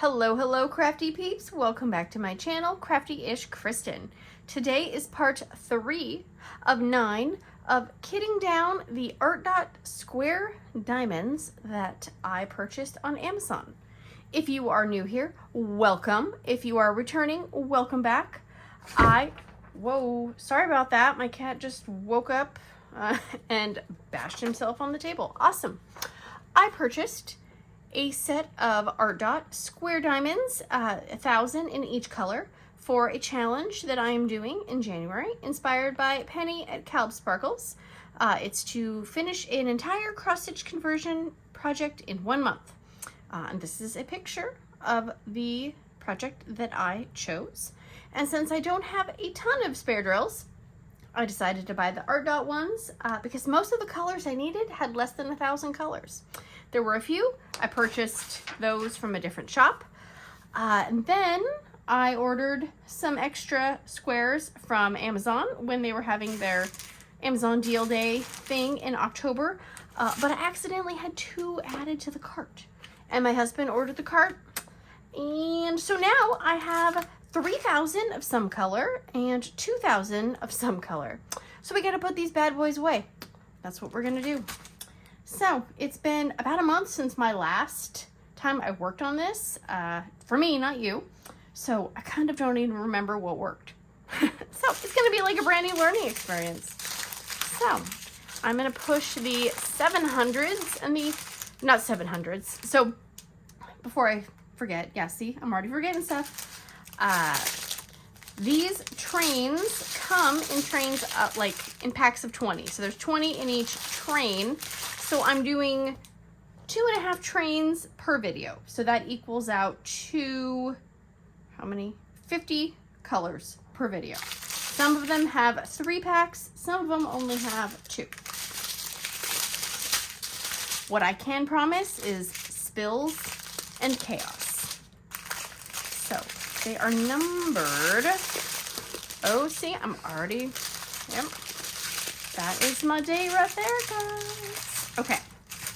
Hello, crafty peeps. Welcome back to my channel, Crafty-ishKristyn. Today is part 3 of 9 of kitting down the ArtDot Square diamonds that I purchased on Amazon. If you are new here, welcome. If you are returning, welcome back. Whoa, sorry about that. My cat just woke up and bashed himself on the table. Awesome. I purchased a set of ArtDot Square diamonds, 1,000 in each color, for a challenge that I am doing in January, inspired by Penny at Calb Sparkles. It's to finish an entire cross-stitch conversion project in 1 month. And this is a picture of the project that I chose. And since I don't have a ton of spare drills, I decided to buy the ArtDot ones because most of the colors I needed had less than 1,000 colors. There were a few. I purchased those from a different shop. And then I ordered some extra squares from Amazon when they were having their Amazon Deal Day thing in October. But I accidentally had 2 added to the cart. And my husband ordered the cart. And so now I have 3,000 of some color and 2,000 of some color. So we got to put these bad boys away. That's what we're going to do. So it's been about a month since my last time I worked on this. For me, not you. So I kind of don't even remember what worked. So it's going to be like a brand new learning experience. So I'm going to push the 700s and the, not 700s. So before I forget, yeah, see, I'm already forgetting stuff. These trains come in trains like in packs of 20. So there's 20 in each train. So I'm doing 2.5 trains per video. So that equals out to, how many? 50 colors per video. Some of them have 3 packs, some of them only have 2. What I can promise is spills and chaos. So they are numbered. Oh, see, I'm already, yep. That is my day right there, guys. Okay,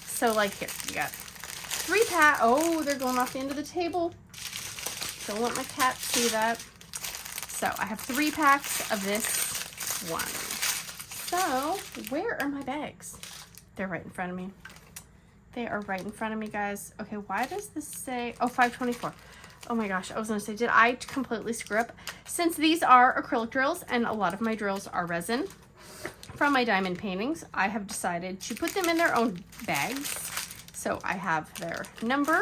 so like here, you got 3 packs. Oh, they're going off the end of the table. Don't let my cat see that. So I have 3 packs of this one. So where are my bags? They're right in front of me. They are right in front of me, guys. Okay, why does this say, oh, 524. Oh my gosh, I was gonna say, did I completely screw up? Since these are acrylic drills and a lot of my drills are resin from my diamond paintings, I have decided to put them in their own bags. So I have their number,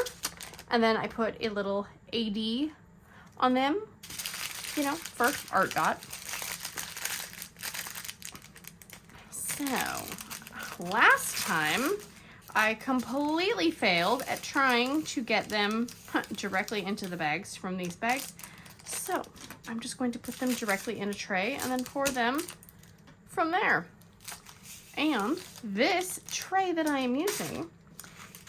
and then I put a little AD on them, you know, for ArtDot. So last time I completely failed at trying to get them directly into the bags from these bags. So I'm just going to put them directly in a tray and then pour them from there. And this tray that I am using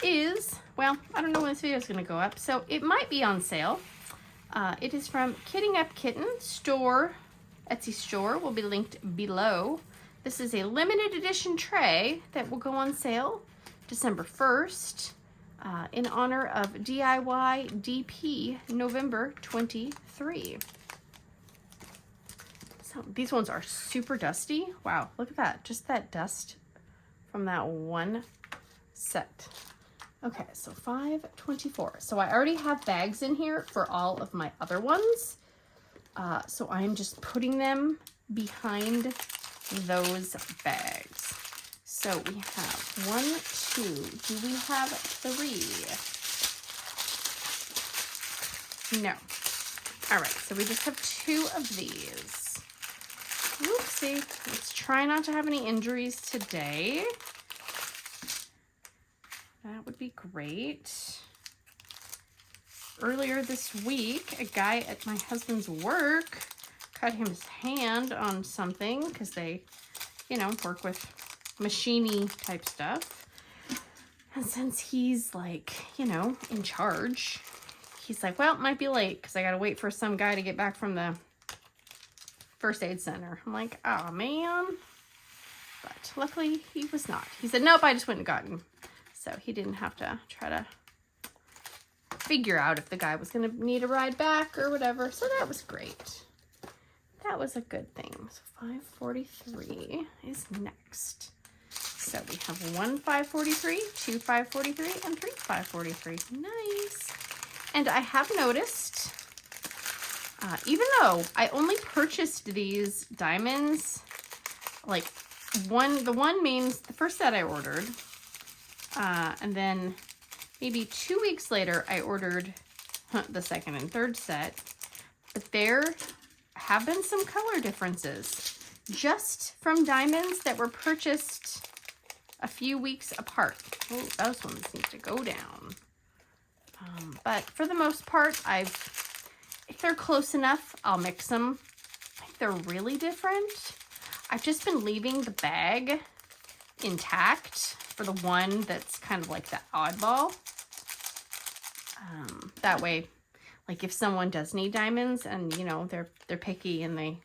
is, well, I don't know when this video is going to go up, so it might be on sale. It is from Kitting Up Kitten store, Etsy store, will be linked below. This is a limited edition tray that will go on sale December 1st in honor of DIY DP November 23. So these ones are super dusty. Wow, look at that. Just that dust from that one set. Okay, so 524. So I already have bags in here for all of my other ones. So I'm just putting them behind those bags. So we have 1, 2. Do we have 3? No. All right, so we just have 2 of these. Oopsie. Let's try not to have any injuries today. That would be great. Earlier this week, a guy at my husband's work cut his hand on something because they, you know, work with machine-y type stuff. And since he's like, you know, in charge, he's like, well, it might be late because I got to wait for some guy to get back from the first aid center. I'm like, oh man. But luckily he was not. He said, nope, I just went and got him. So he didn't have to try to figure out if the guy was going to need a ride back or whatever. So that was great. That was a good thing. So 543 is next. So we have 1 543, 2 543, and 3 543. Nice. And I have noticed, even though I only purchased these diamonds, like the first set I ordered, and then maybe 2 weeks later I ordered the second and third set, but there have been some color differences just from diamonds that were purchased a few weeks apart. Oh, those ones need to go down. But for the most part, if they're close enough, I'll mix them. If they're really different, I've just been leaving the bag intact for the one that's kind of like the oddball. That way, like if someone does need diamonds and you know they're picky and they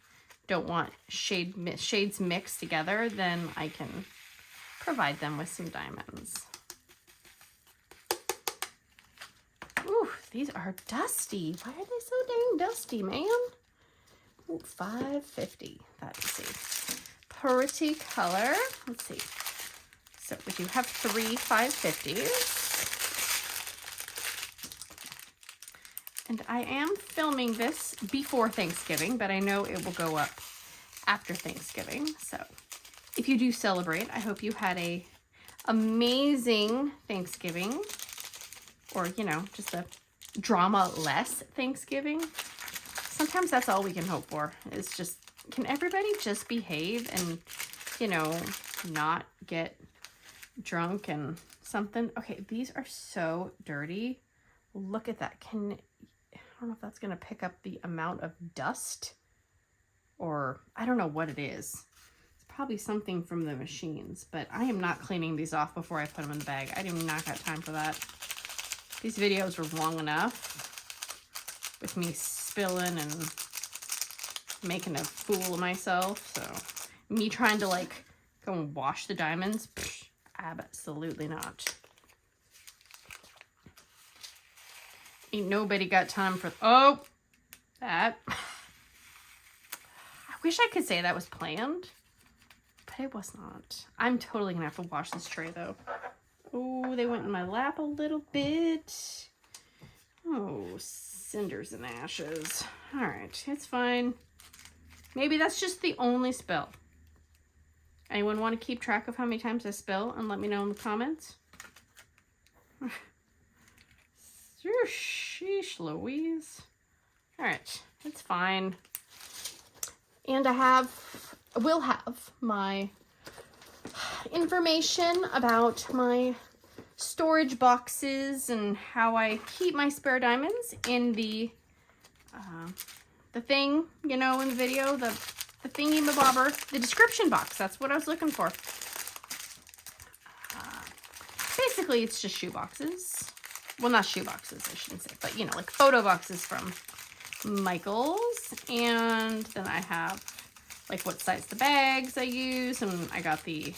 don't want shades mixed together, then I can provide them with some diamonds. Ooh, these are dusty. Why are they so dang dusty, man? Ooh, 550. That is a pretty color. Let's see. So we do have 3 550s. And I am filming this before Thanksgiving, but I know it will go up after Thanksgiving. So if you do celebrate, I hope you had a amazing Thanksgiving, or, you know, just a drama-less Thanksgiving. Sometimes that's all we can hope for, is just, can everybody just behave and, you know, not get drunk and something? Okay, these are so dirty. Look at that. I don't know if that's going to pick up the amount of dust, or I don't know what it is. It's probably something from the machines, but I am not cleaning these off before I put them in the bag. I do not got time for that. These videos were long enough with me spilling and making a fool of myself. So me trying to like go and wash the diamonds, psh, absolutely not. Ain't nobody got time for, oh, that. I wish I could say that was planned, but it was not. I'm totally gonna have to wash this tray though. Oh, they went in my lap a little bit. Oh, cinders and ashes. All right, it's fine. Maybe that's just the only spill. Anyone want to keep track of how many times I spill and let me know in the comments? Sheesh Louise. All right, it's fine. And I will have my information about my storage boxes and how I keep my spare diamonds in the thing, you know, in the video, the thingy-mabobber, the description box. That's what I was looking for. Basically, it's just shoe boxes. Well, not shoe boxes, I shouldn't say, but, you know, like photo boxes from Michaels. And then I have, like, what size the bags I use. And I got the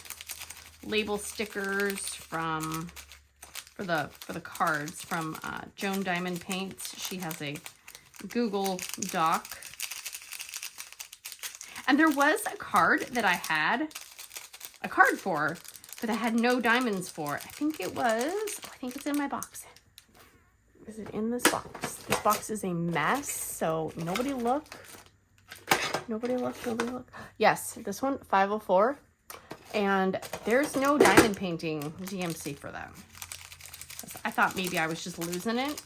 label stickers for the cards from Joan Diamond Paints. She has a Google Doc. And there was a card that I had a card for, but I had no diamonds for. I think it's in my box. Is it in this box? This box is a mess, so nobody look. Nobody look. Yes, this one, 504. And there's no diamond painting DMC for that. I thought maybe I was just losing it,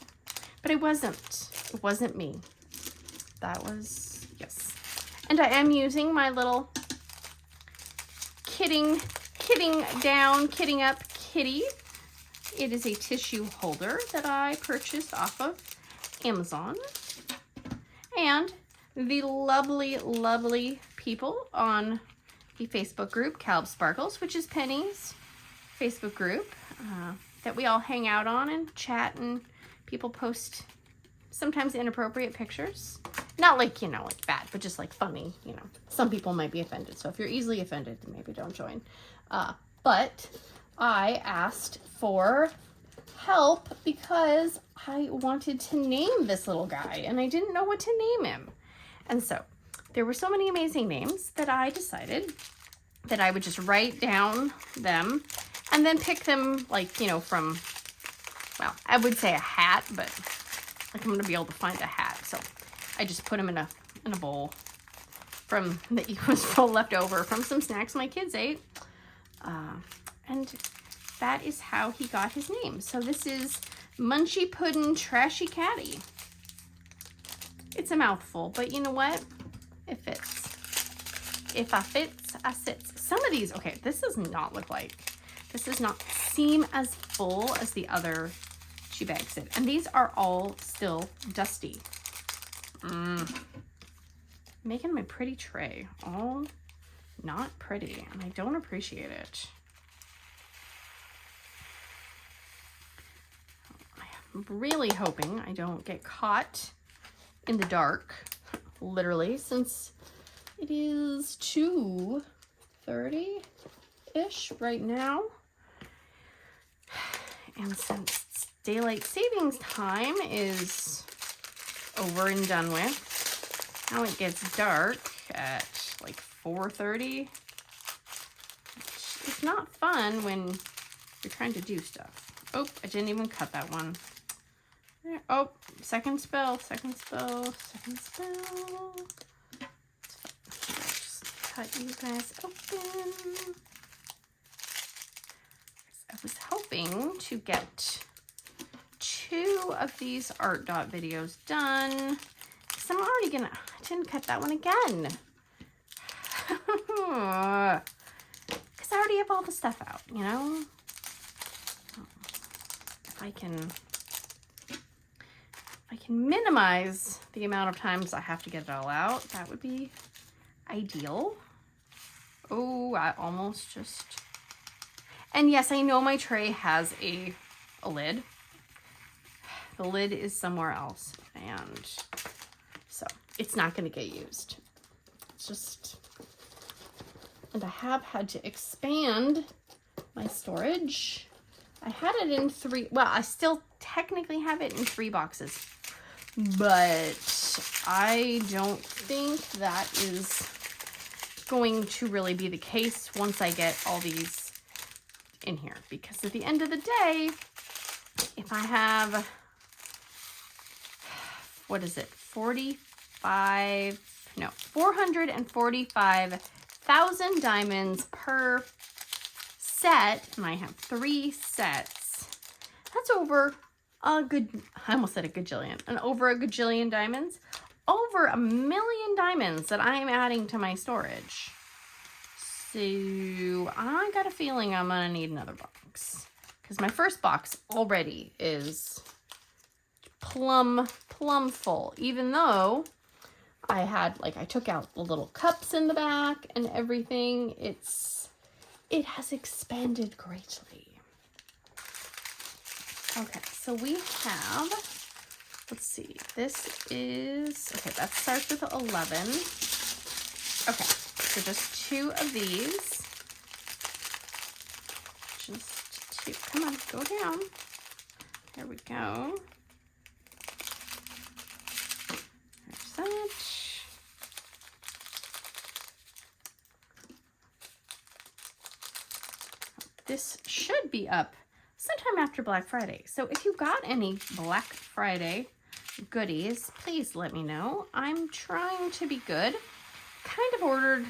but it wasn't. It wasn't me. That was, yes. And I am using my little kitting up kitty. It is a tissue holder that I purchased off of Amazon. And the lovely, lovely people on the Facebook group, Caleb Sparkles, which is Penny's Facebook group, that we all hang out on and chat, and people post sometimes inappropriate pictures. Not like, you know, like bad, but just like funny, you know. Some people might be offended, so if you're easily offended, then maybe don't join. But I asked for help because I wanted to name this little guy and I didn't know what to name him. And so there were so many amazing names that I decided that I would just write down them and then pick them, like, you know, from, well, I would say a hat, but like I'm gonna be able to find a hat. So I just put them in a bowl from that was full left over from some snacks my kids ate. And that is how he got his name. So this is Munchy Puddin' Trashy Caddy. It's a mouthful, but you know what? It fits. If I fits, I sits. Some of these, okay, this does not look like, this does not seem as full as the other she bags it. And these are all still dusty. Making my pretty tray. All not pretty, and I don't appreciate it. I'm really hoping I don't get caught in the dark, literally, since it is 2:30-ish right now. And since daylight savings time is over and done with, now it gets dark at like 4:30. It's not fun when you're trying to do stuff. Oh, I didn't even cut that one. Oh, second spell, second spell, second spell. Just cut you guys open. I was hoping to get 2 of these ArtDot videos done. Because I'm already gonna, I didn't cut that one again. Because I already have all the stuff out, you know? If I can minimize the amount of times I have to get it all out, that would be ideal. Oh, I almost just... And yes, I know my tray has a lid. The lid is somewhere else, and so it's not going to get used. It's just... And I have had to expand my storage. I had it in 3... Well, I still technically have it in 3 boxes. But I don't think that is going to really be the case once I get all these in here. Because at the end of the day, if I have, what is it, 445,000 diamonds per set, and I have 3 sets, that's over a good, I almost said a gajillion, and over a gajillion diamonds, over 1 million diamonds that I am adding to my storage. So I got a feeling I'm gonna need another box, because my first box already is plumb full, even though I had, like, I took out the little cups in the back and everything. It has expanded greatly. Okay, so we have, let's see, this is, okay, that starts with 11. Okay, so just 2 of these. Just 2. Come on, go down. There we go. There's that. This should be up sometime after Black Friday. So if you got any Black Friday goodies, please let me know. I'm trying to be good. Kind of ordered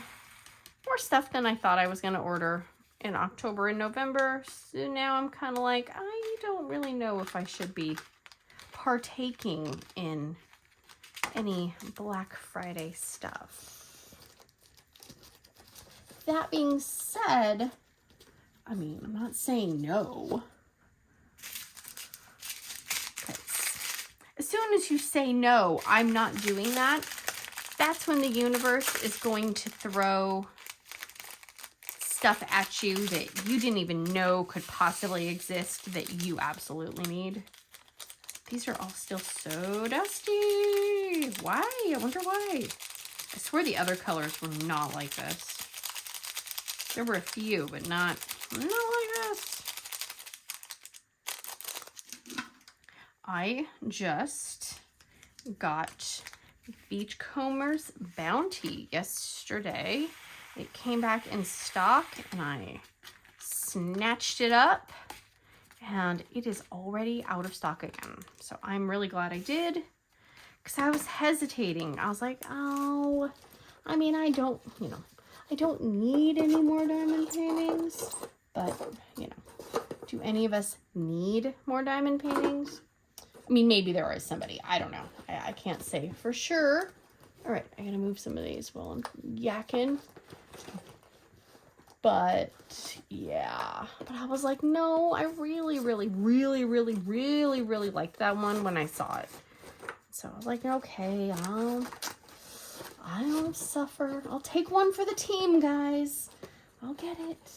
more stuff than I thought I was going to order in October and November. So now I'm kind of like, I don't really know if I should be partaking in any Black Friday stuff. That being said, I mean, I'm not saying no. As soon as you say no, I'm not doing that, that's when the universe is going to throw stuff at you that you didn't even know could possibly exist that you absolutely need. These are all still so dusty. Why? I wonder why. I swear the other colors were not like this. There were a few, but not like this. I just got Beachcomber's Bounty yesterday. It came back in stock and I snatched it up and it is already out of stock again. So I'm really glad I did, because I was hesitating. I was like, oh, I mean, I don't need any more diamond paintings, but you know, do any of us need more diamond paintings? I mean, maybe there is somebody. I don't know. I can't say for sure. All right, I gotta move some of these while I'm yakking. But yeah, but I was like, no, I really liked that one when I saw it. So I was like, okay, I'll suffer. I'll take one for the team, guys. I'll get it.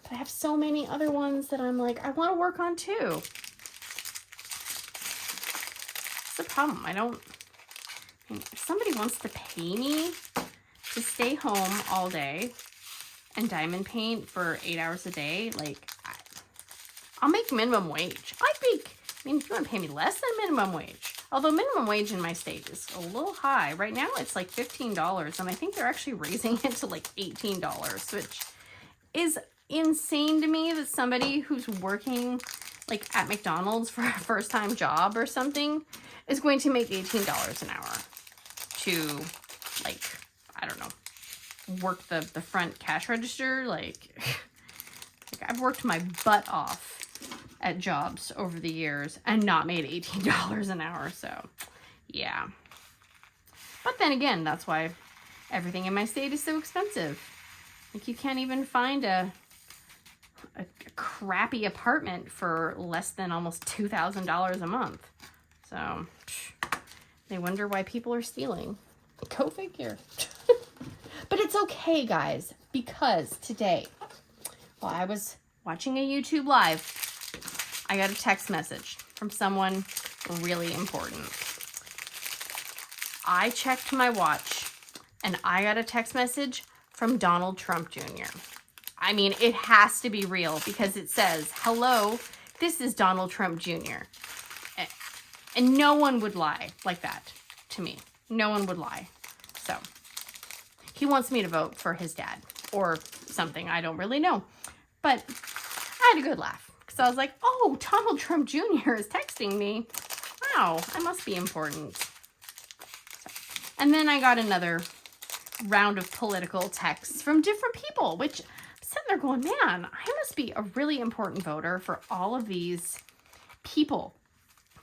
But I have so many other ones that I'm like, I want to work on too. That's the problem. If somebody wants to pay me to stay home all day and diamond paint for 8 hours a day, like, I'll make minimum wage. If you want to pay me less than minimum wage, although minimum wage in my state is a little high. Right now it's like $15, and I think they're actually raising it to like $18, which is insane to me that somebody who's working like at McDonald's for a first-time job or something is going to make $18 an hour to, like, I don't know, work the front cash register. Like I've worked my butt off at jobs over the years and not made $18 an hour. So yeah, but then again, that's why everything in my state is so expensive. Like, you can't even find a crappy apartment for less than almost $2,000 a month. So they wonder why people are stealing. Go figure. But it's okay, guys, because today, while I was watching a YouTube live, I got a text message from someone really important. I checked my watch and I got a text message from Donald Trump Jr. I mean, it has to be real, because it says, hello, this is Donald Trump Jr. And no one would lie like that to me. No one would lie. So he wants me to vote for his dad or something. I don't really know. But I had a good laugh, because I was like, oh, Donald Trump Jr. is texting me. Wow, I must be important. So, and then I got another round of political texts from different people, which I'm sitting there going, man, I must be a really important voter for all of these people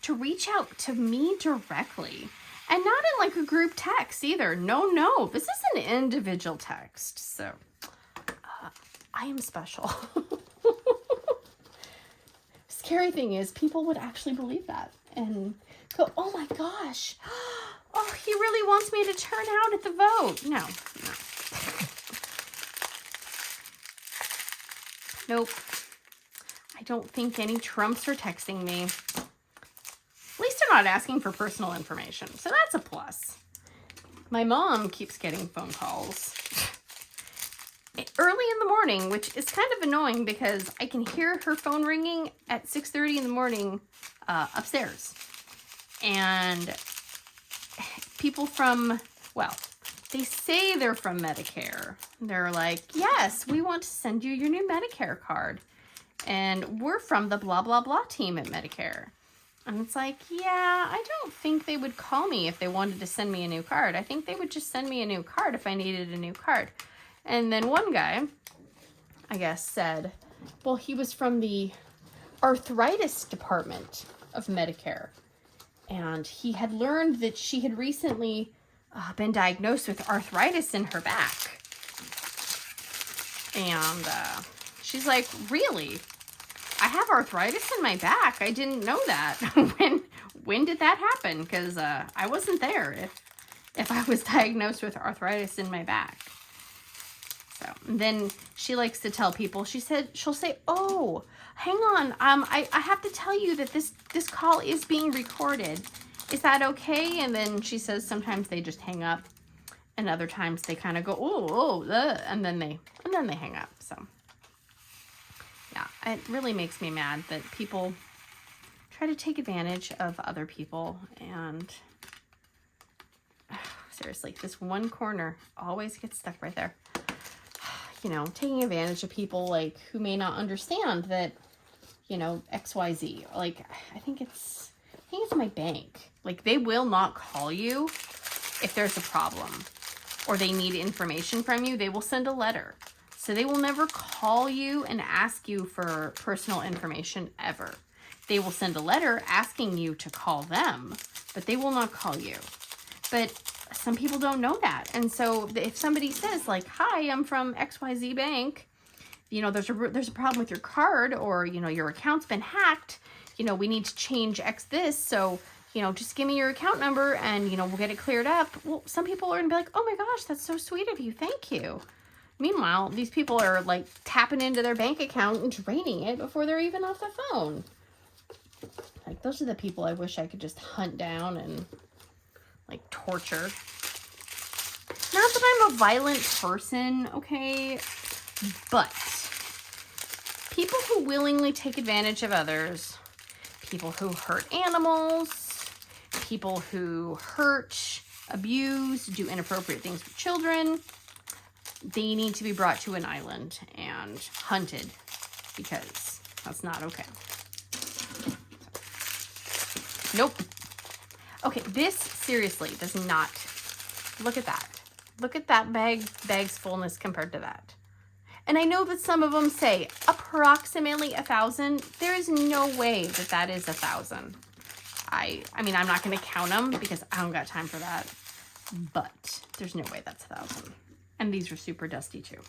to reach out to me directly. And not in like a group text either. No, this is an individual text. So I am special. Scary thing is, people would actually believe that and go, oh my gosh, oh, he really wants me to turn out at the vote. No. Nope. I don't think any Trumps are texting me. At least they're not asking for personal information, so that's a plus. My mom keeps getting phone calls early in the morning, which is kind of annoying because I can hear her phone ringing at 6:30 in the morning upstairs. And people from, well, they say they're from Medicare. They're like, yes, we want to send you your new Medicare card. And we're from the blah, blah, blah team at Medicare. And it's like, yeah, I don't think they would call me if they wanted to send me a new card. I think they would just send me a new card if I needed a new card. And then one guy, I guess, said, well, he was from the arthritis department of Medicare. And he had learned that she had recently been diagnosed with arthritis in her back. And she's like, really? I have arthritis in my back. I didn't know that. When did that happen? Because I wasn't there if I was diagnosed with arthritis in my back. So then she likes to tell people, she'll say, oh, hang on. I have to tell you that this call is being recorded. Is that okay? And then she says sometimes they just hang up, and other times they kind of go, and then they hang up. So yeah, it really makes me mad that people try to take advantage of other people. And seriously, this one corner always gets stuck right there. You know, taking advantage of people like who may not understand that, you know, XYZ. Like, I think it's my bank. Like, they will not call you if there's a problem or they need information from you. They will send a letter. So they will never call you and ask you for personal information ever. They will send a letter asking you to call them, but they will not call you. But some people don't know that. And so if somebody says like, hi, I'm from XYZ Bank, you know, there's a problem with your card, or, you know, your account's been hacked, you know, we need to change X this. So, you know, just give me your account number and, you know, we'll get it cleared up. Well, some people are gonna be like, oh my gosh, that's so sweet of you. Thank you. Meanwhile, these people are like tapping into their bank account and draining it before they're even off the phone. Like, those are the people I wish I could just hunt down and like torture. Not that I'm a violent person, okay? But people who willingly take advantage of others, people who hurt animals, people who hurt, abuse, do inappropriate things with children, they need to be brought to an island and hunted, because that's not okay. Nope. Okay, this seriously does not. Look at that. Look at that bag's fullness compared to that. And I know that some of them say approximately 1,000. There is no way that that is 1,000. I mean, I'm not going to count them because I don't got time for that. But there's no way that's 1,000. And these are super dusty too.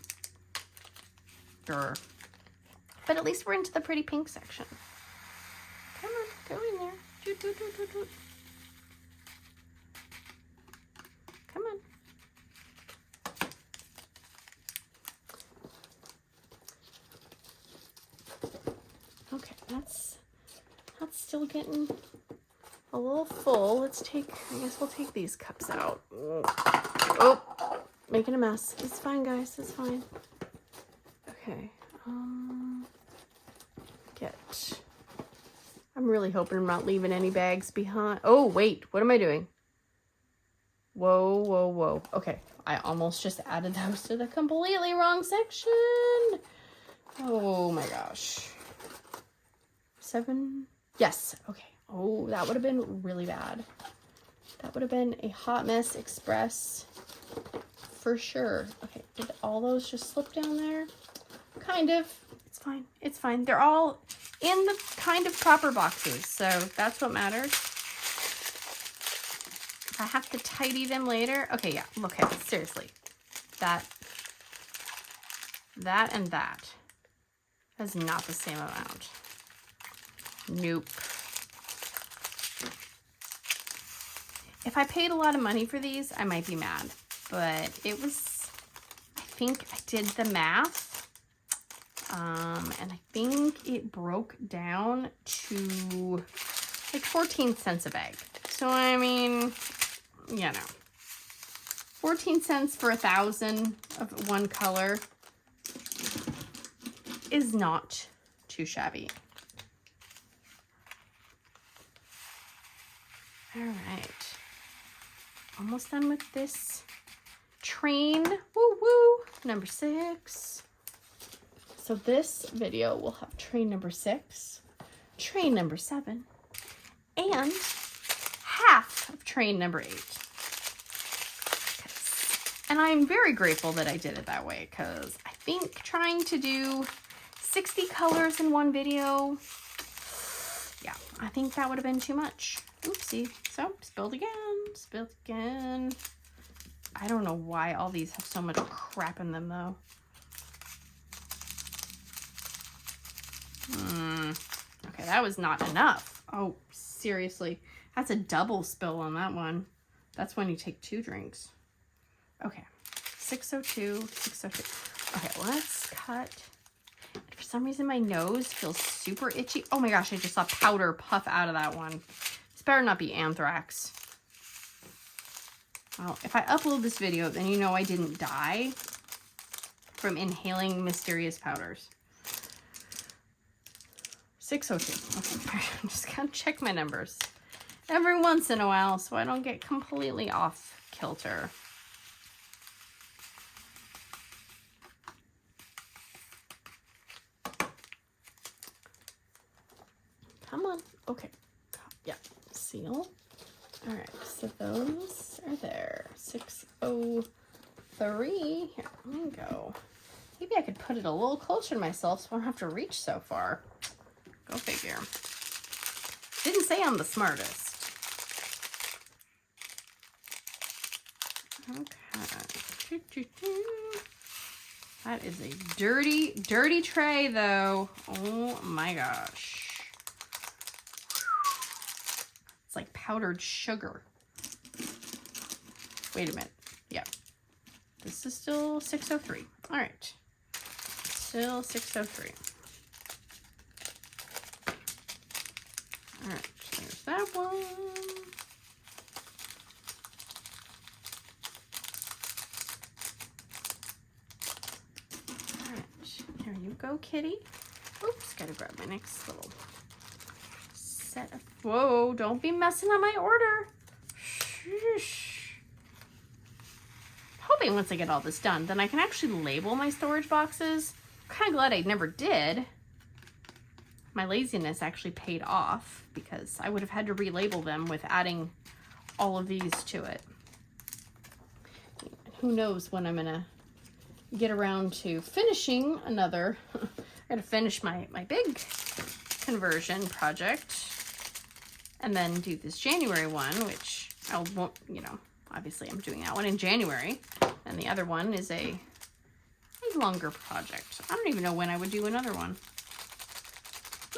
Grr. But at least we're into the pretty pink section. Come on, go in there. Doot, doot, doot, doot, doot. Come on. Okay, that's still getting a little full. I guess we'll take these cups out. Oh, making a mess. It's fine, guys, it's fine. Okay, I'm really hoping I'm not leaving any bags behind. Oh, wait, what am I doing? Whoa, whoa, whoa. Okay, I almost just added those to the completely wrong section. Oh my gosh. 7? Yes, okay. Oh, that would have been really bad. That would have been a hot mess express for sure. Okay, did all those just slip down there? Kind of. It's fine. It's fine. They're all in the kind of proper boxes, so that's what matters. If I have to tidy them later. Okay, yeah. Okay, seriously. That and that is not the same amount. Nope. If I paid a lot of money for these, I might be mad. But it was, I think I did the math. And I think it broke down to like 14 cents a bag. So, I mean, you know, 14 cents for 1,000 of one color is not too shabby. All right, almost done with this train. Woo woo, number 6. So this video will have train number 6, train number 7, and half of train number 8. And I'm very grateful that I did it that way, because I think trying to do 60 colors in one video, yeah, I think that would have been too much. Oopsie. So, spilled again. I don't know why all these have so much crap in them, though. Okay, that was not enough. Oh, seriously. That's a double spill on that one. That's when you take 2 drinks. Okay, 602, 602. Okay, let's cut. For some reason, my nose feels super itchy. Oh my gosh, I just saw powder puff out of that one. This better not be anthrax. Well, if I upload this video, then you know I didn't die from inhaling mysterious powders. 602. Okay, I'm just gonna check my numbers every once in a while so I don't get completely off kilter. Come on. Okay. Yeah. Seal. All right. So those are there. 603. Here, let me go. Maybe I could put it a little closer to myself so I don't have to reach so far. Go figure. Didn't say I'm the smartest. Okay. That is a dirty, dirty tray though. Oh my gosh. It's like powdered sugar. Wait a minute. Yeah. This is still 603. All right. Still 603. All right. There's that one. There you go, kitty. Oops, gotta grab my next little set of... Whoa, don't be messing on my order. Shh. Hoping once I get all this done, then I can actually label my storage boxes. I'm kind of glad I never did. My laziness actually paid off because I would have had to relabel them with adding all of these to it. Who knows when I'm gonna get around to finishing another. I gotta finish my big conversion project and then do this January one, which I won't, you know, obviously I'm doing that one in January, and the other one is a longer project. I don't even know when I would do another one.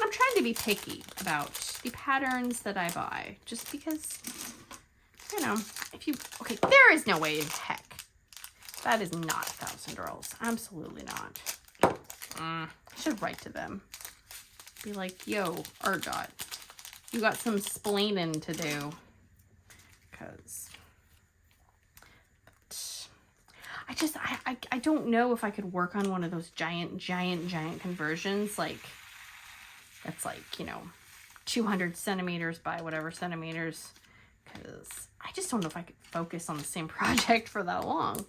I'm trying to be picky about the patterns that I buy, just because, you know, if you, okay, there is no way in heck that is not 1,000 Drills. Absolutely not. I should write to them. Be like, yo, ArtDot, you got some splaining to do. Because I don't know if I could work on one of those giant conversions. Like, that's like, you know, 200 centimeters by whatever centimeters. Because I just don't know if I could focus on the same project for that long.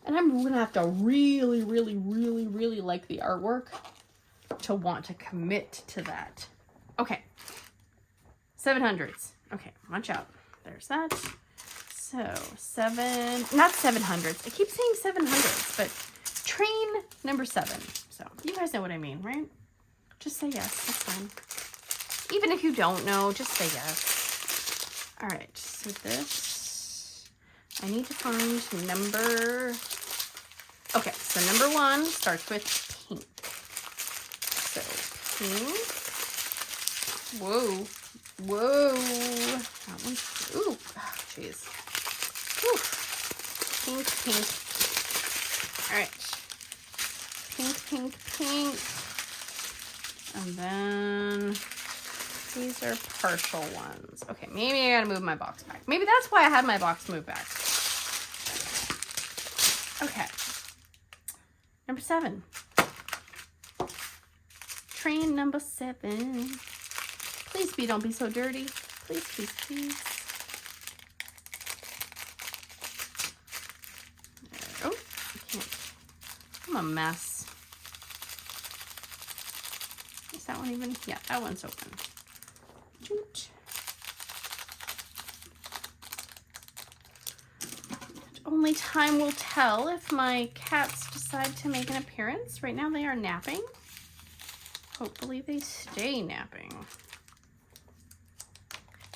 And I'm going to have to really like the artwork to want to commit to that. Okay. 700s. Okay, watch out. There's that. So, not 700s. I keep saying 700s, but train number 7. So, you guys know what I mean, right? Just say yes. That's fine. Even if you don't know, just say yes. All right. So this, I need to find number... Okay, so number 1 starts with pink. So pink. Whoa. That one's, ooh, oh, jeez. Pink. All right. Pink. And then these are partial ones. Okay, maybe I gotta move my box back. Maybe that's why I had my box moved back. Okay. Number 7. Train number 7. Please don't be so dirty. Please. There. Oh, I can't. I'm a mess. Is that one even? Yeah, that one's open. Shoot. Only time will tell if my cats decide to make an appearance. Right now they are napping. Hopefully they stay napping.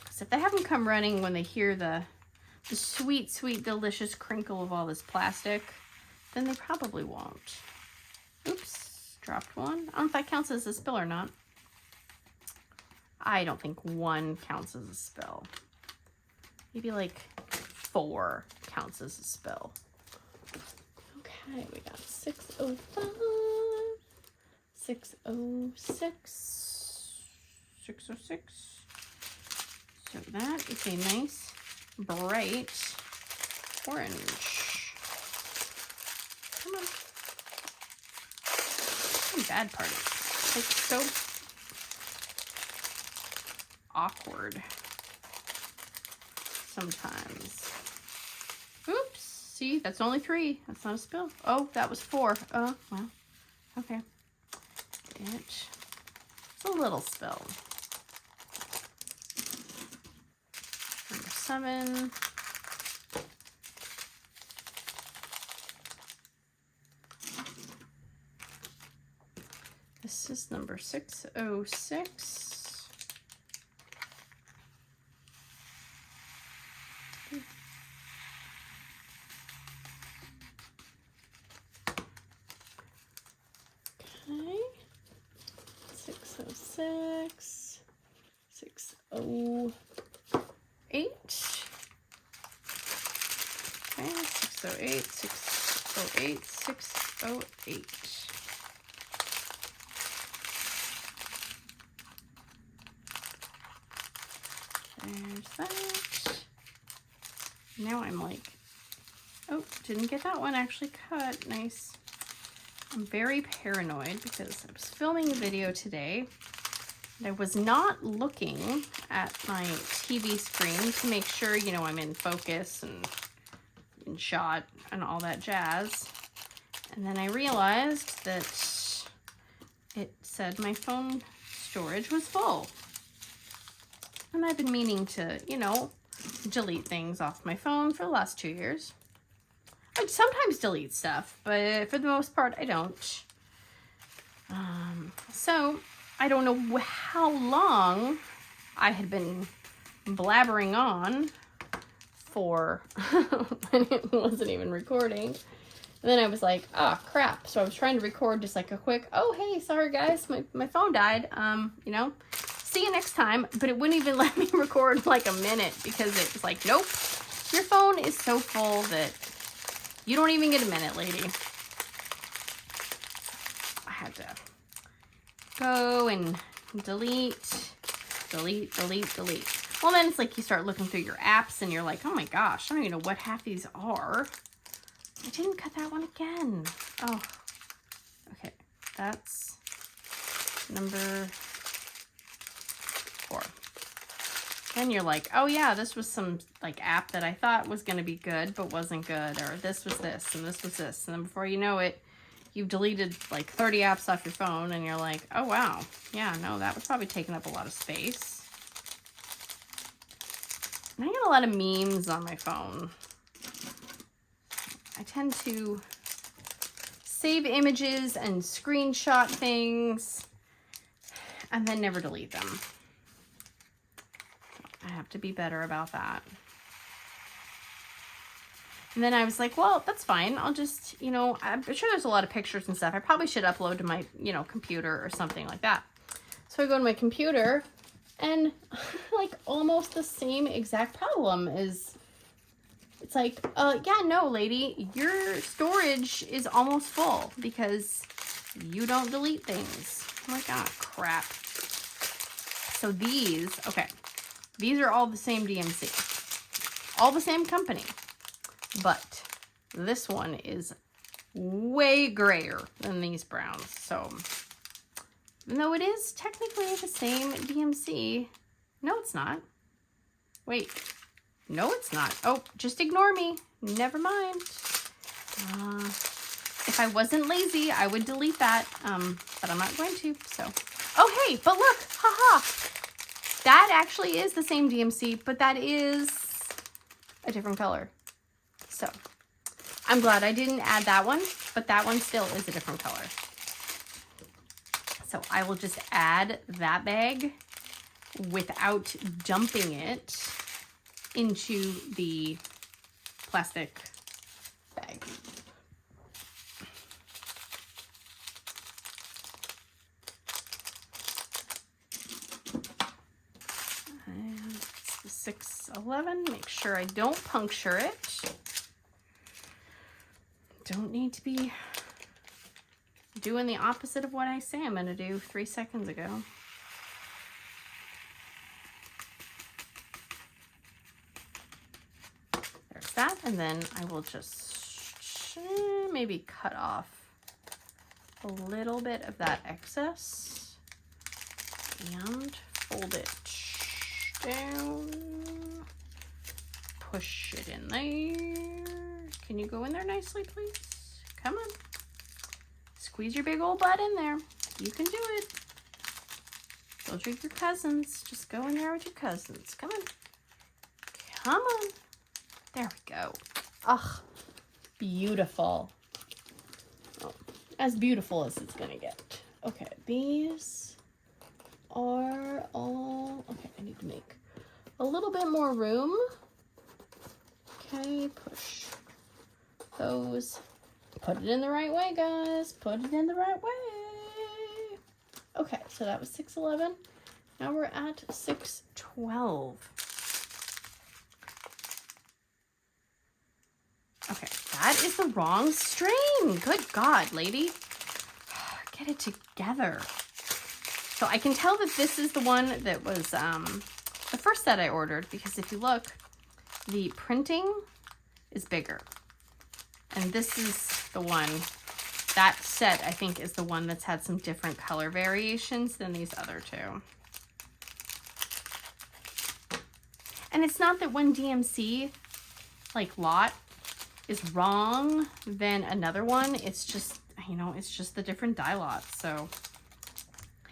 Because if they haven't come running when they hear the sweet, delicious crinkle of all this plastic, then they probably won't. Oops, dropped one. I don't know if that counts as a spill or not. I don't think 1 counts as a spill. Maybe like 4 counts as a spill. Okay, we got 605, 606, 606. So that is a nice bright orange. Come on. I'm bad party. Like so awkward sometimes. Oops, see, that's only 3. That's not a spill. Oh, that was 4. Oh, well, okay. It's a little spill. Number 7. This is number 606. Okay. 606. 608. Okay, 608, 608, 608. There's that. Now I'm like, oh, didn't get that one actually cut. Nice. I'm very paranoid because I was filming a video today and I was not looking at my TV screen to make sure, you know, I'm in focus and in shot and all that jazz. And then I realized that it said my phone storage was full. And I've been meaning to, you know, delete things off my phone for the last 2 years. I sometimes delete stuff, but for the most part, I don't. So I don't know how long I had been blabbering on for when it wasn't even recording. And then I was like, oh crap. So I was trying to record just like a quick, oh hey, sorry guys, my phone died. You know, see you next time. But it wouldn't even let me record like a minute because it was like, nope, your phone is so full that you don't even get a minute, lady. I had to go and delete. Well, then it's like you start looking through your apps and you're like, oh my gosh, I don't even know what half these are. I didn't cut that one again. Oh, okay. That's number 4. Then you're like, oh yeah, this was some like app that I thought was going to be good, but wasn't good. Or this was this, and this was this. And then before you know it, you've deleted like 30 apps off your phone, and you're like, oh wow, yeah, no, that was probably taking up a lot of space. And I get a lot of memes on my phone. I tend to save images and screenshot things, and then never delete them. I have to be better about that. And then I was like, well, that's fine. I'll just, you know, I'm sure there's a lot of pictures and stuff. I probably should upload to my, you know, computer or something like that. So I go to my computer and like almost the same exact problem is, it's like, yeah, no, lady, your storage is almost full because you don't delete things. I'm like, ah, crap. So these, okay. These are all the same DMC, all the same company, but this one is way grayer than these browns. So even though it is technically the same DMC, no, it's not. Wait, no, it's not. Oh, just ignore me. Never mind. If I wasn't lazy, I would delete that, but I'm not going to, so. Oh, hey, but look, haha. That actually is the same DMC, but that is a different color. So I'm glad I didn't add that one, but that one still is a different color. So I will just add that bag without dumping it into the plastic bag. And it's the 611. Make sure I don't puncture it. Don't need to be doing the opposite of what I say I'm going to do 3 seconds ago. There's that, and then I will just maybe cut off a little bit of that excess and fold it down. Push it in there. Can you go in there nicely, please? Come on. Squeeze your big old butt in there. You can do it. Those are your cousins. Just go in there with your cousins. Come on. Come on. There we go. Ugh. Beautiful. Oh, as beautiful as it's gonna get. Okay, these are all... Okay, I need to make a little bit more room. Okay, push those. Put it in the right way, guys. Put it in the right way. Okay, so that was 611. Now we're at 612. Okay, that is the wrong string. Good God, lady. Get it together. So I can tell that this is the one that was the first set I ordered, because if you look, the printing is bigger. And this is the one, that set I think is the one that's had some different color variations than these other two. And it's not that one DMC like lot is wrong than another one. It's just, you know, it's just the different die lots. So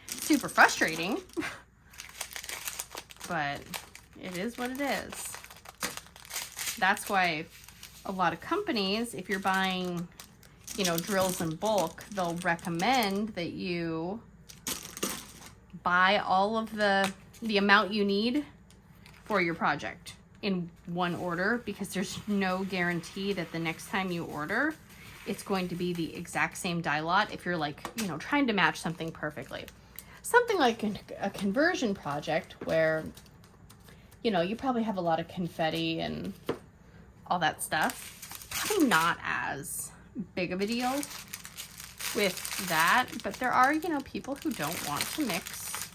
super frustrating, but it is what it is. That's why a lot of companies, if you're buying, you know, drills in bulk, they'll recommend that you buy all of the amount you need for your project in one order, because there's no guarantee that the next time you order, it's going to be the exact same die lot if you're like, you know, trying to match something perfectly. Something like a conversion project where, you know, you probably have a lot of confetti and all that stuff. Probably not as big of a deal with that, but there are, you know, people who don't want to mix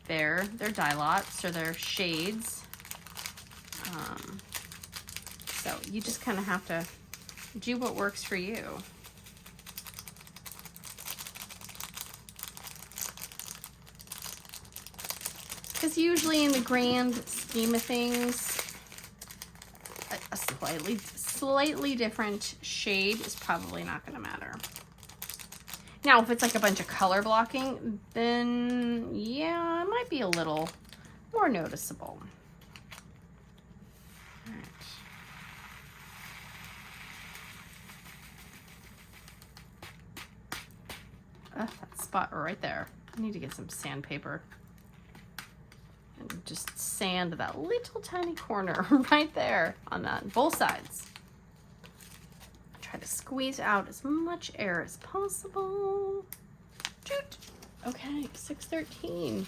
their die lots or their shades. So you just kind of have to do what works for you. Because usually in the grand scheme of things, a slightly different shade is probably not going to matter. Now, if it's like a bunch of color blocking, then yeah, it might be a little more noticeable. All right. That spot right there. I need to get some sandpaper and just sand that little tiny corner right there on that, both sides. Try to squeeze out as much air as possible. Shoot. Okay, 613.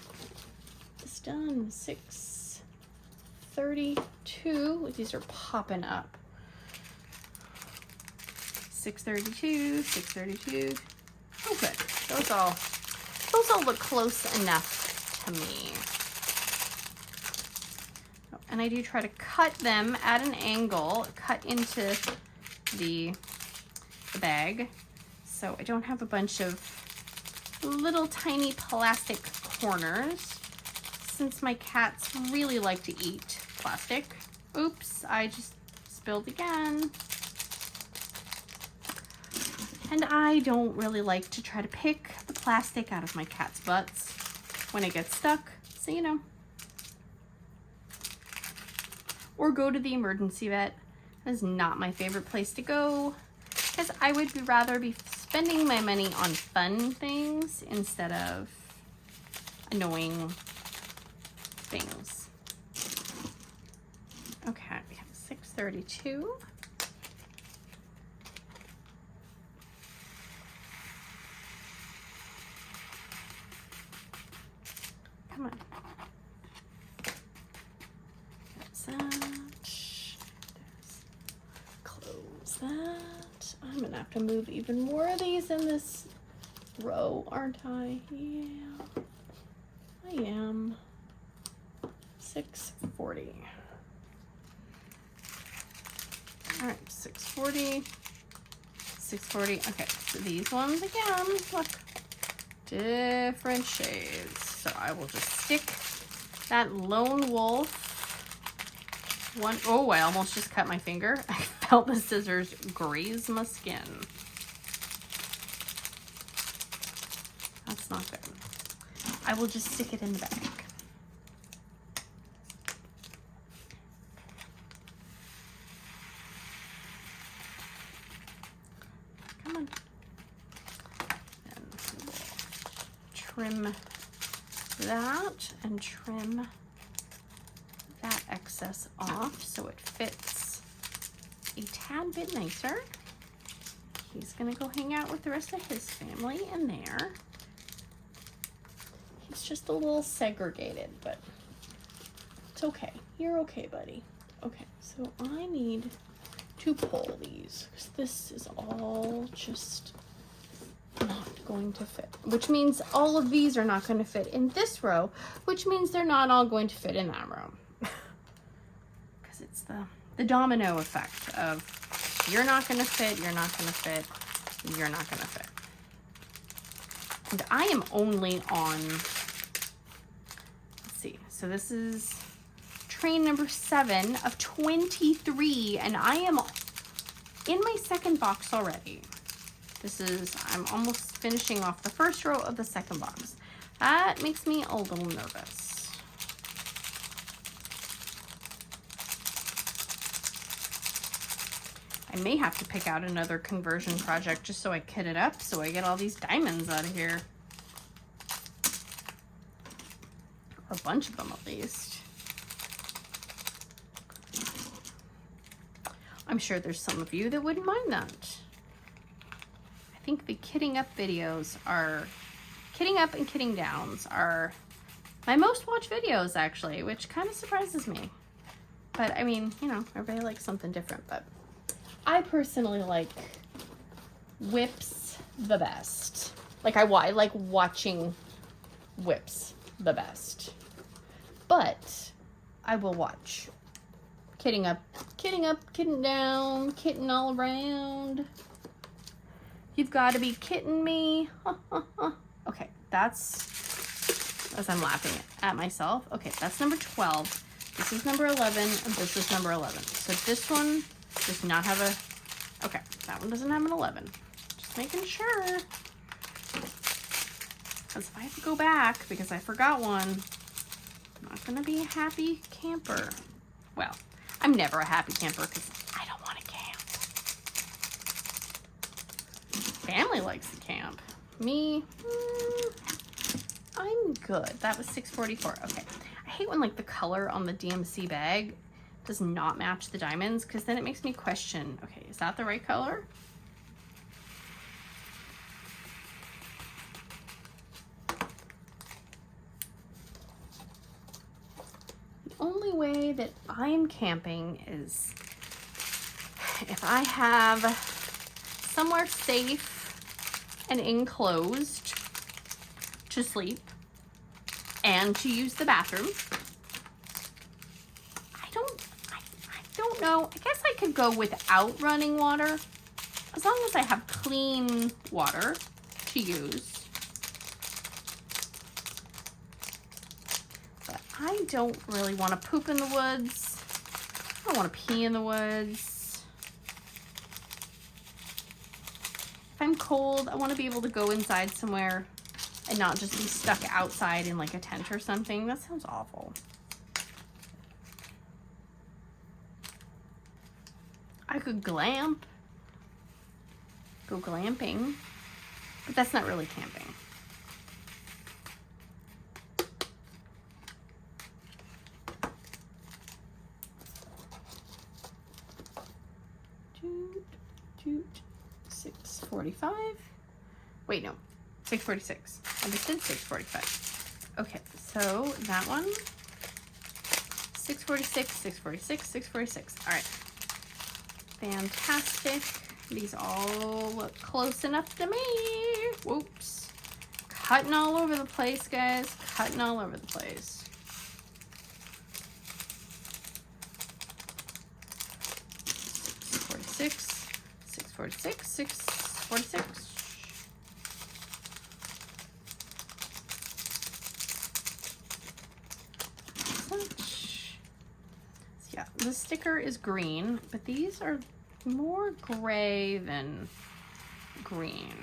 It's done. 632. These are popping up. 632, 632. Oh, good. Those all look close enough to me. And I do try to cut them at an angle, cut into the bag, so I don't have a bunch of little tiny plastic corners, since my cats really like to eat plastic. Oops, I just spilled again. And I don't really like to try to pick the plastic out of my cat's butts when it gets stuck, so you know. Or go to the emergency vet. That is not my favorite place to go, because I would rather be spending my money on fun things instead of annoying things. Okay, we have 632. Come on. That's that. Close that. I'm gonna have to move even more of these in this row, aren't I? Yeah, I am. 640. All right, 640, 640. Okay, so these ones again, look, different shades. So I will just stick That lone wolf one. Oh, I almost just cut my finger. I felt the scissors graze my skin. That's not good. I will just stick it in the bag. Come on. And we'll trim that and trim that excess off so it fits a tad bit nicer. He's gonna go hang out with the rest of his family in there. He's just a little segregated, but it's okay. You're okay, buddy. Okay, so I need to pull these because this is all just not going to fit, which means all of these are not going to fit in this row, which means they're not all going to fit in that row. Because it's the domino effect of you're not going to fit, you're not going to fit, you're not going to fit. And I am only on, let's see, so this is train number 7 of 23, and I am in my second box already. I'm almost finishing off the first row of the second box. That makes me a little nervous. I may have to pick out another conversion project just so I kit it up so I get all these diamonds out of here. Or a bunch of them at least. I'm sure there's some of you that wouldn't mind that. I think the kitting up videos are, kitting up and kitting downs are my most watched videos actually, which kind of surprises me. But I mean, you know, everybody likes something different, but I personally like whips the best. Like I like watching whips the best. But I will watch kitting up, kitting down, kitting all around. You've got to be kidding me. Okay, that's, as I'm laughing at myself. Okay, that's number 12. This is number 11, and this is number 11. So this one does not have a, okay, that one doesn't have an 11. Just making sure. Because if I have to go back because I forgot one, I'm not going to be a happy camper. Well, I'm never a happy camper because I don't want to camp. Family likes to camp. Me, I'm good. That was $6.44. Okay. I hate when like the color on the DMC bag does not match the diamonds because then it makes me question, okay, is that the right color? The only way that I'm camping is if I have somewhere safe and enclosed to sleep and to use the bathroom. I don't know. I guess I could go without running water as long as I have clean water to use. But I don't really want to poop in the woods. I don't want to pee in the woods. If I'm cold, I want to be able to go inside somewhere and not just be stuck outside in like a tent or something. That sounds awful. I could go glamping, but that's not really camping. Toot. 6:45. Wait, no. 6:46. I just did 6:45. Okay, so that one. 6:46, 6:46, 6:46. All right. Fantastic. These all look close enough to me. Whoops. Cutting all over the place, guys. Cutting all over the place. $6.46, $6.46, $6.46. the sticker is green, but these are more gray than green.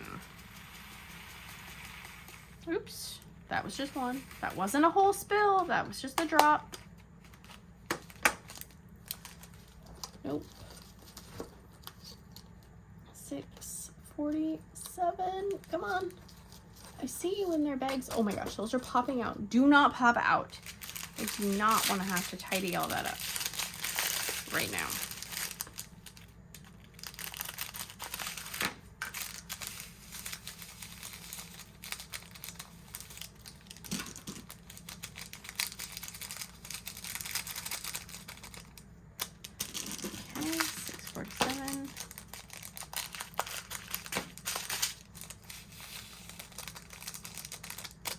Oops, that was just one. That wasn't a whole spill, that was just a drop. Nope. 647, come on. I see you in their bags. Oh my gosh, those are popping out. Do not pop out. I do not want to have to tidy all that up right now. Okay, 647.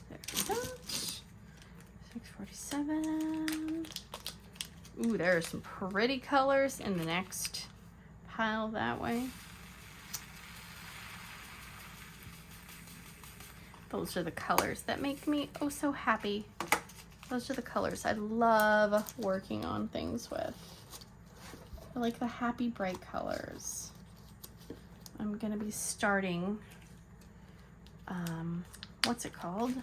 There we go. 647. Ooh, there are some pretty colors in the next pile that way. Those are the colors that make me oh so happy. Those are the colors I love working on things with. I like the happy bright colors. I'm gonna be starting, what's it called?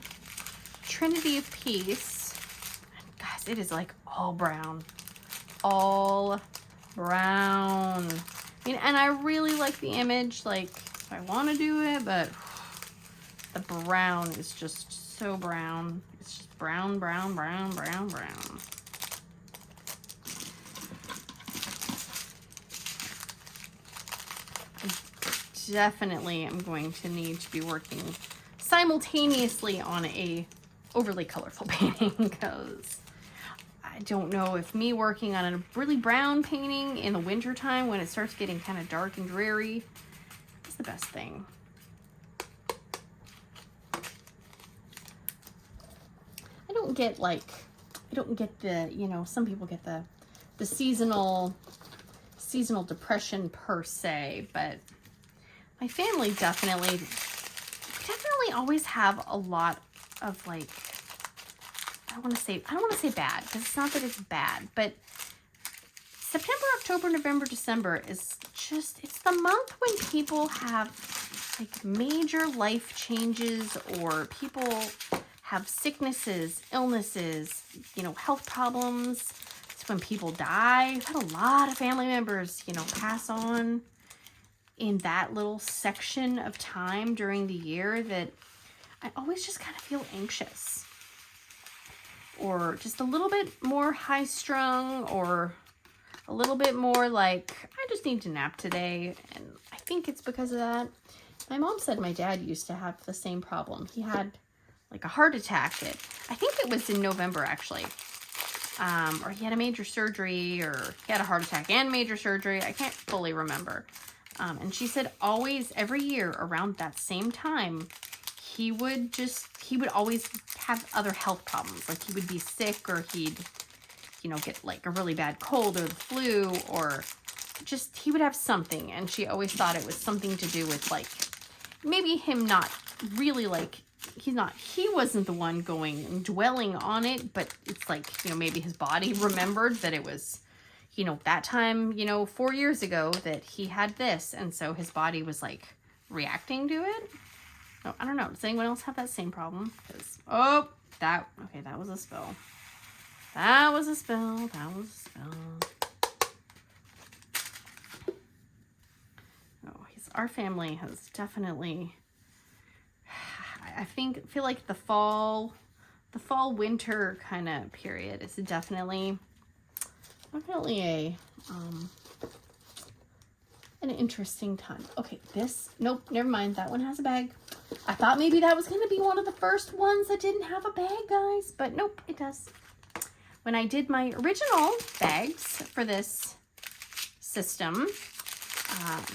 Trinity of Peace. Guys, it is like all brown. All brown. I mean, and I really like the image, like if I want to do it, but the brown is just so brown. It's just brown, brown, brown, brown, brown. I definitely am going to need to be working simultaneously on a overly colorful painting, because I don't know if me working on a really brown painting in the winter time when it starts getting kind of dark and dreary is the best thing. I don't get the, you know, some people get the seasonal depression per se, but my family definitely always have a lot of, like, I don't want to say bad, because it's not that it's bad, but September, October, November, December is just, it's the month when people have like major life changes, or people have sicknesses, illnesses, you know, health problems. It's when people die. I've had a lot of family members, you know, pass on in that little section of time during the year that I always just kind of feel anxious, or just a little bit more high strung, or a little bit more like, I just need to nap today. And I think it's because of that. My mom said my dad used to have the same problem. He had like a heart attack I think it was in November actually. Or he had a major surgery, or he had a heart attack and major surgery. I can't fully remember. And she said always, every year around that same time, he would always have other health problems. Like he would be sick, or he'd, you know, get like a really bad cold or the flu, or just, he would have something. And she always thought it was something to do with like, maybe him not really like, he wasn't the one going and dwelling on it, but it's like, you know, maybe his body remembered that it was, you know, that time, you know, 4 years ago that he had this. And so his body was like reacting to it. Oh, I don't know. Does anyone else have that same problem? Because, oh, that was a spill. That was a spill. That was a spill. Oh, our family has definitely, I feel like the fall winter kind of period is definitely an interesting time. Okay, nope, never mind. That one has a bag. I thought maybe that was going to be one of the first ones that didn't have a bag, guys, but nope, it does. When I did my original bags for this system,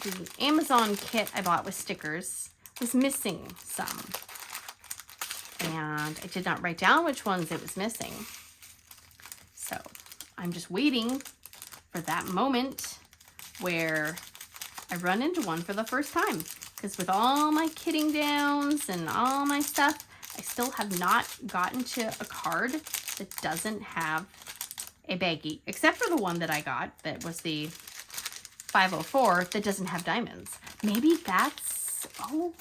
the Amazon kit I bought with stickers was missing some. And I did not write down which ones it was missing. So I'm just waiting for that moment where I run into one for the first time. Because with all my kitting downs and all my stuff, I still have not gotten to a card that doesn't have a baggie, except for the one that I got that was the 504 that doesn't have diamonds. Maybe that's, oh,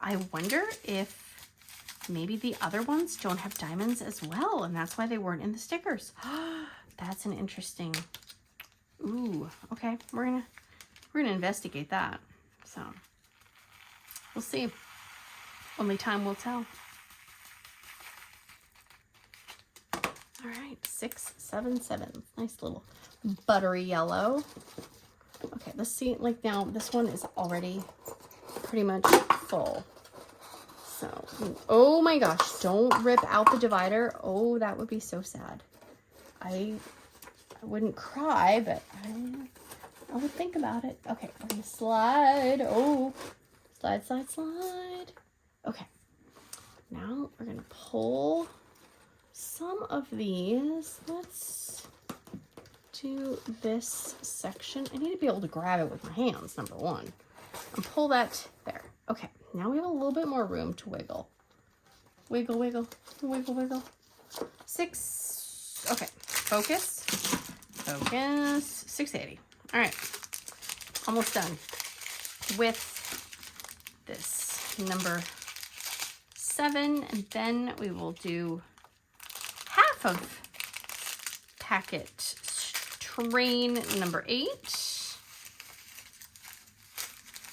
I wonder if maybe the other ones don't have diamonds as well, and that's why they weren't in the stickers. That's an interesting, ooh, okay, we're gonna investigate that. So we'll see. Only time will tell. All right, 677. Nice little buttery yellow. Okay, let's see, like now this one is already pretty much full. So, oh my gosh, don't rip out the divider. Oh, that would be so sad. I wouldn't cry, but I would think about it. Okay, we're gonna slide. Oh, slide, slide, slide. Okay, now we're gonna pull some of these. Let's do this section. I need to be able to grab it with my hands, number one, and pull that there. Okay, now we have a little bit more room to wiggle. Wiggle, wiggle, wiggle, wiggle. 6, okay, focus, focus, 680. All right, almost done with this number 7, and then we will do half of packet train number 8.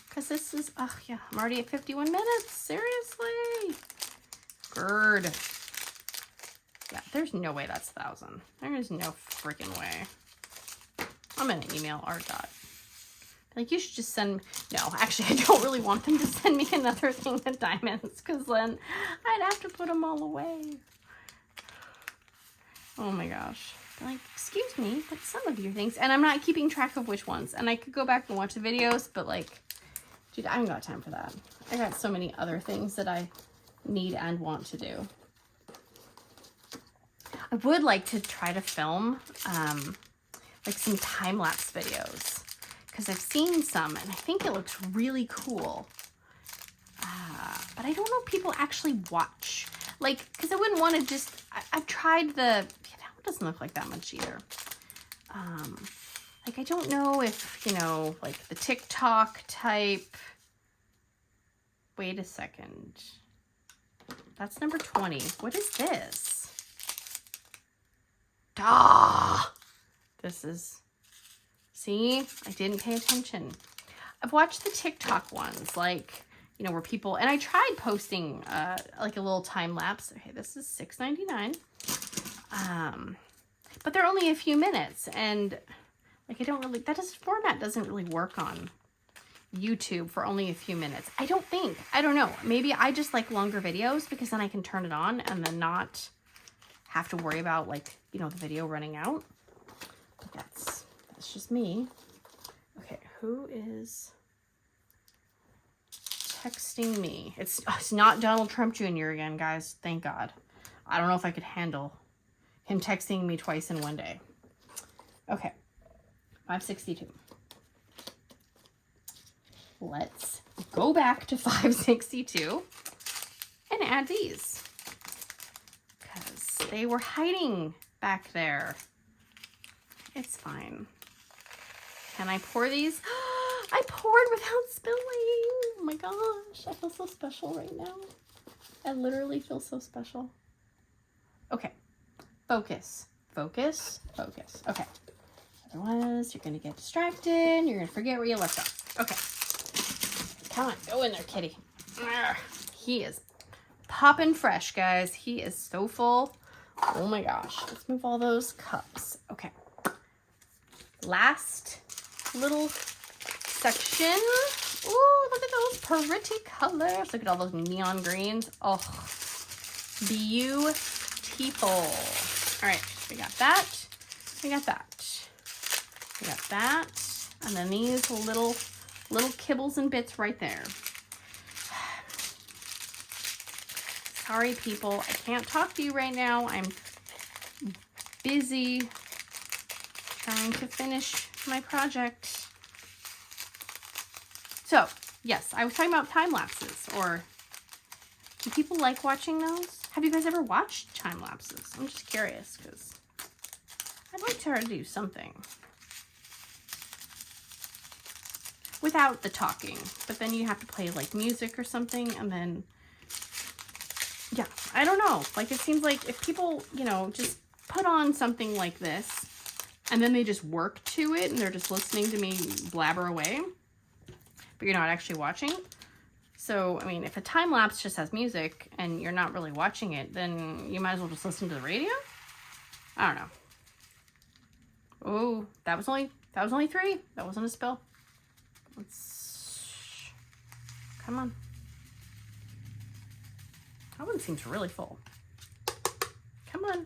Because this is, oh yeah, I'm already at 51 minutes. Seriously? Gird. Yeah, there's no way that's 1,000. There is no freaking way. I'm going to email ArtDot. Like, you should just send, no, actually, I don't really want them to send me another thing of diamonds, because then I'd have to put them all away. Oh my gosh. Like, excuse me, but some of your things, and I'm not keeping track of which ones, and I could go back and watch the videos, but like, dude, I haven't got time for that. I got so many other things that I need and want to do. I would like to try to film like some time-lapse videos, because I've seen some and I think it looks really cool. But I don't know if people actually watch. Like, because I wouldn't want to just, I've tried the, it doesn't look like that much either. Like, I don't know if, you know, like the Tik Tok type. Wait a second. That's number 20. What is this? Ah! This is, see, I didn't pay attention. I've watched the Tik Tok ones, like, you know, where people, and I tried posting like a little time lapse. Okay, this is $6.99. But they're only a few minutes, and like, I don't really, format doesn't really work on YouTube for only a few minutes. I don't think. I don't know. Maybe I just like longer videos, because then I can turn it on and then not have to worry about, like, you know, the video running out. But that's just me. Okay, who is texting me? It's not Donald Trump Jr. again, guys. Thank God. I don't know if I could handle him texting me twice in one day. Okay, 562. Let's go back to 562 and add these, because they were hiding back there. It's fine. Can I pour these? I poured without spilling. Oh my gosh, I feel so special right now. I literally feel so special. Okay, focus, focus, focus. Okay, otherwise you're gonna get distracted. You're gonna forget where you left off. Okay. Come on, go in there, kitty. He is popping fresh, guys. He is so full. Oh my gosh. Let's move all those cups. Okay. Last little section. Ooh, look at those pretty colors. Look at all those neon greens. Oh, beautiful. All right, we got that. We got that. We got that. And then these little kibbles and bits right there. Sorry, people. I can't talk to you right now. I'm busy trying to finish my project. So, yes, I was talking about time lapses. Or do people like watching those? Have you guys ever watched time lapses? I'm just curious, because I'd like to try to do something without the talking, but then you have to play like music or something, and then, yeah, I don't know. Like, it seems like if people, you know, just put on something like this, and then they just work to it, and they're just listening to me blabber away, but you're not actually watching. So, I mean, if a time lapse just has music, and you're not really watching it, then you might as well just listen to the radio? I don't know. Oh, that was only 3. That wasn't a spill. Let's, come on. That one seems really full. Come on.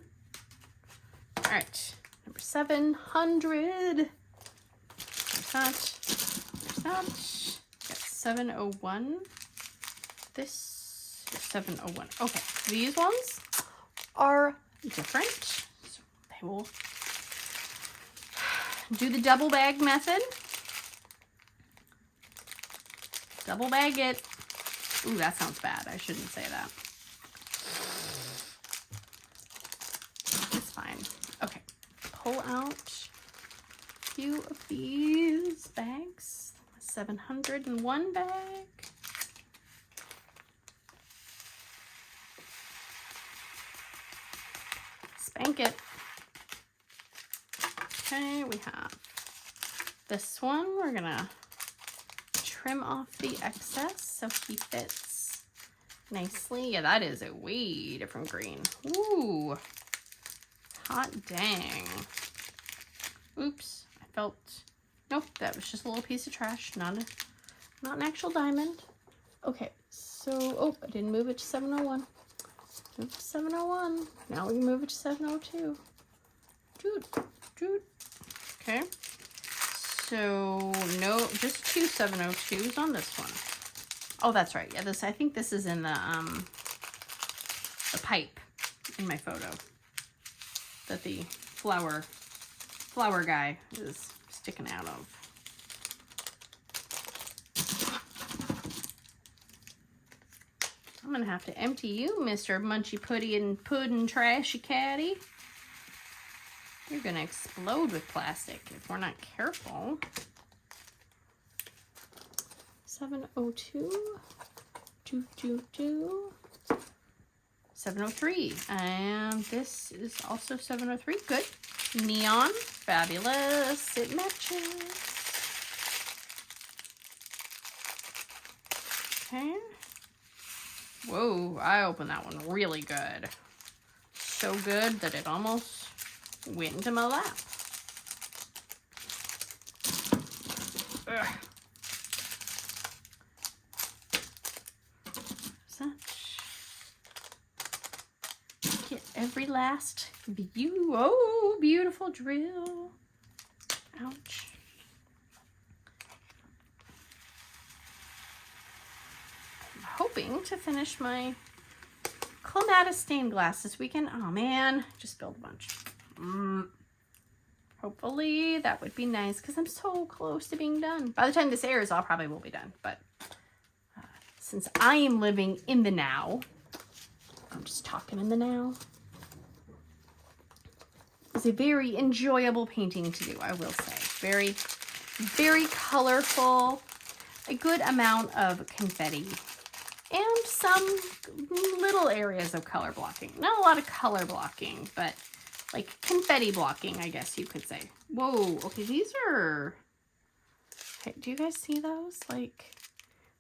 All right, number 700. There's that. There's that. Got 701. This is 701. Okay, these ones are different. So they will do the double bag method. Double bag it. Ooh, that sounds bad. I shouldn't say that. It's fine. Okay. Pull out a few of these bags. 701 bag. Spank it. Okay, we have this one. We're gonna trim off the excess so he fits nicely. Yeah, that is a way different green. Ooh, hot dang. Oops, I felt, nope, that was just a little piece of trash, not an actual diamond. Okay, so, oh, I didn't move it to 701. Move to 701. Now we can move it to 702. Dude. Okay. So, no, just 2 702s on this one. Oh, that's right. Yeah, I think this is in the pipe in my photo that the flower guy is sticking out of. I'm gonna have to empty you, Mr. Munchy Putty and Puddin' Trashy Caddy. You're gonna explode with plastic if we're not careful. 702, 222, 703, and this is also 703. Good. Neon, fabulous. It matches. Okay. Whoa, I opened that one really good. So good that it almost went into my lap. Ugh. Get every last view. Oh, beautiful drill. Ouch. I'm hoping to finish my clematis stained glass this weekend. Oh man, just spilled a bunch. Hopefully that would be nice because I'm so close to being done. By the time this airs, I probably will be done. But since I am living in the now, I'm just talking in the now. It's a very enjoyable painting to do, I will say. Very, very colorful. A good amount of confetti. And some little areas of color blocking. Not a lot of color blocking, but like confetti blocking, I guess you could say. Whoa, okay, these are... Okay, do you guys see those? Like,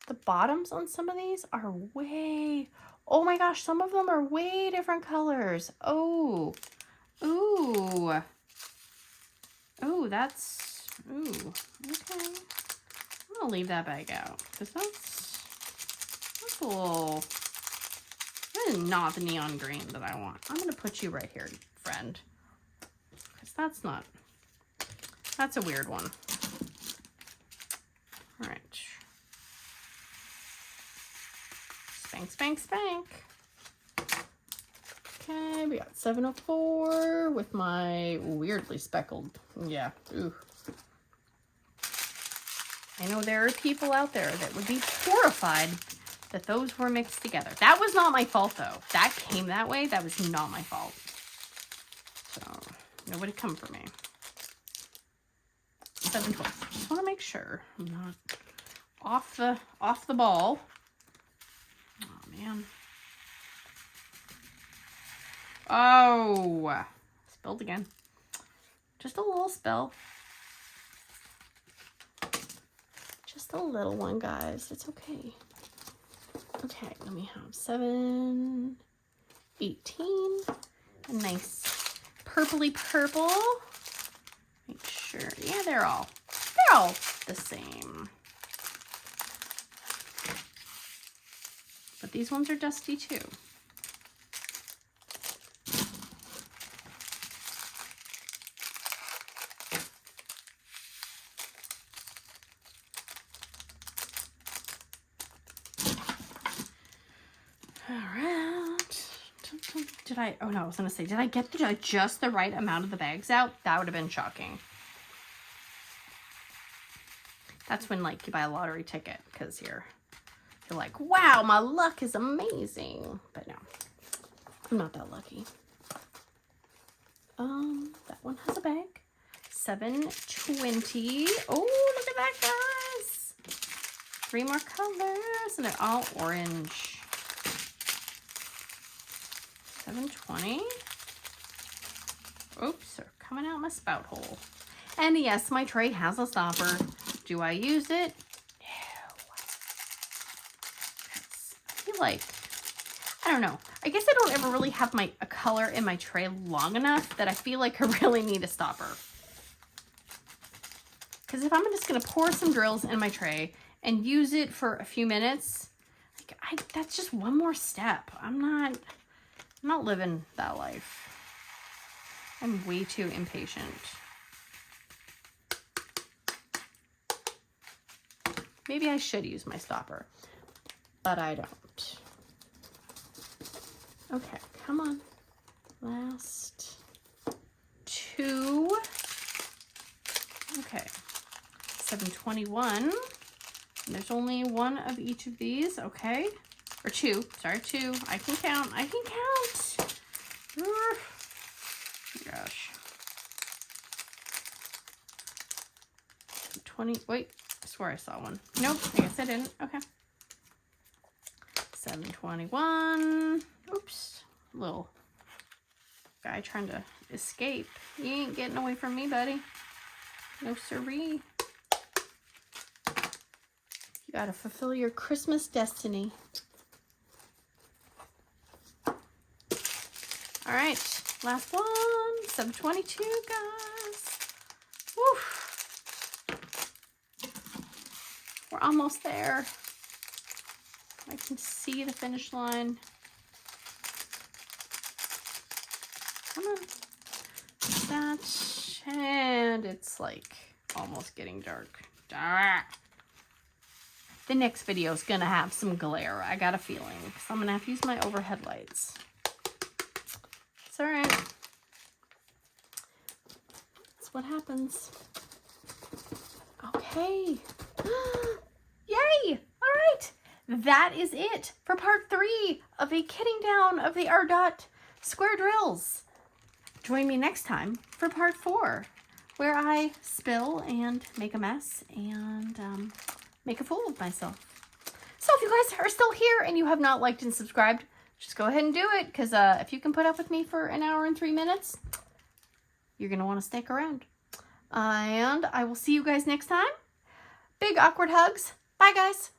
the bottoms on some of these are way... Oh my gosh, some of them are way different colors. Oh, ooh. Oh, that's... Ooh, okay. I'm gonna leave that bag out, because that's a little... That is not the neon green that I want. I'm gonna put you right here, friend. Because that's not... That's a weird one. All right. Spank, spank, spank. Okay, we got 704 with my weirdly speckled. Yeah, ooh. I know there are people out there that would be horrified that those were mixed together. That was not my fault, though. That came that way. That was not my fault. So, Nobody come for me. 7/12. Just want to make sure I'm not off the ball. Oh man. Oh, spilled again. Just a little spill. Just a little one, guys. It's okay. Okay, let me have 7, 18. A nice purpley purple. Make sure. Yeah, they're all the same. But these ones are dusty too. All right. Oh no, I was gonna say, did I get just the right amount of the bags out? That would have been shocking. That's when like you buy a lottery ticket because you're like, wow, my luck is amazing. But no, I'm not that lucky. That one has a bag. 7/20. Oh, look at that, guys. 3 more colors, and they're all orange. 7/20. Oops, they're coming out my spout hole. And yes, my tray has a stopper. Do I use it? No. I feel like, I don't know. I guess I don't ever really have a color in my tray long enough that I feel like I really need a stopper. Because if I'm just going to pour some drills in my tray and use it for a few minutes, like that's just one more step. I'm not living that life. I'm way too impatient. Maybe I should use my stopper, but I don't. Okay, come on. Last 2. Okay, 7/21. And there's only 1 of each of these, okay? Or 2, sorry, 2. I can count, I can count. Oh gosh. 20, wait, I swear I saw one. Nope, I guess I didn't, okay. 7/21. Oops, little guy trying to escape. You ain't getting away from me, buddy. No siree. You gotta fulfill your Christmas destiny. All right, last one. 7/22, guys. Woo. We're almost there. I can see the finish line. Come on. That, and it's like almost getting dark. The next video is gonna have some glare. I got a feeling, so I'm gonna have to use my overhead lights. It's all right. That's what happens. Okay. Yay! All right. That is it for part 3 of a kitting down of the ArtDot Square Drills. Join me next time for part 4, where I spill and make a mess and make a fool of myself. So if you guys are still here and you have not liked and subscribed, just go ahead and do it, because if you can put up with me for 1 hour and 3 minutes, you're going to want to stick around. And I will see you guys next time. Big awkward hugs. Bye, guys.